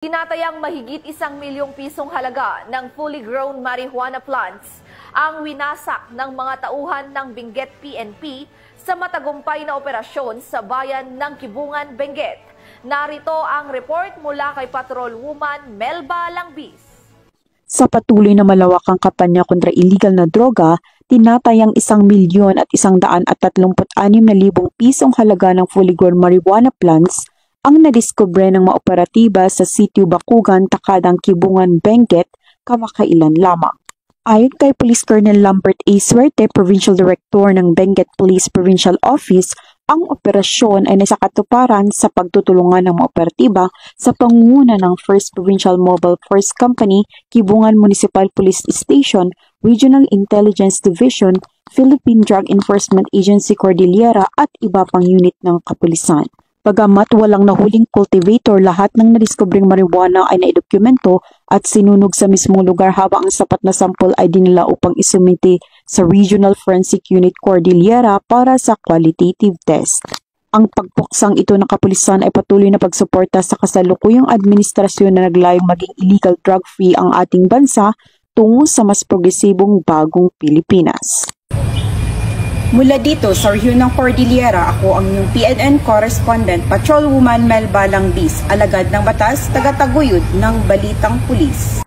Tinatayang mahigit 1 milyong pisong halaga ng fully grown marijuana plants ang winasak ng mga tauhan ng Benguet PNP sa matagumpay na operasyon sa bayan ng Kibungan, Benguet. Narito ang report mula kay Patrolwoman Melba Langbis. Sa patuloy na malawakang kampanya kontra illegal na droga, tinatayang 1,136,000 pisong halaga ng fully grown marijuana plants ang nadiskubre ng mga operatiba sa Sitio Bakugan, Takadang, Kibungan, Benguet kamakailan lamang. Ayon kay Police Colonel Lambert A. Suerte, Provincial Director ng Benguet Police Provincial Office, ang operasyon ay nasa katuparan sa pagtutulungan ng mga operatiba sa pangunguna ng 1st Provincial Mobile Force Company, Kibungan Municipal Police Station, Regional Intelligence Division, Philippine Drug Enforcement Agency Cordillera at iba pang unit ng kapulisan. Bagamat walang nahuling cultivator, lahat ng nadiskubring marijuana ay naidokumento at sinunog sa mismong lugar habang ang sapat na sampol ay dinala upang isumite sa Regional Forensic Unit Cordillera para sa qualitative test. Ang pagpuksang ito ng kapulisan ay patuloy na pagsuporta sa kasalukuyang administrasyon na naglayong maging illegal drug-free ang ating bansa tungo sa mas progresibong bagong Pilipinas. Mula dito sa rehiyon ng Cordillera, ako ang inyong PNN correspondent, Patrolwoman Melba Langbis, alagad ng batas, tagataguyod ng Balitang Pulis.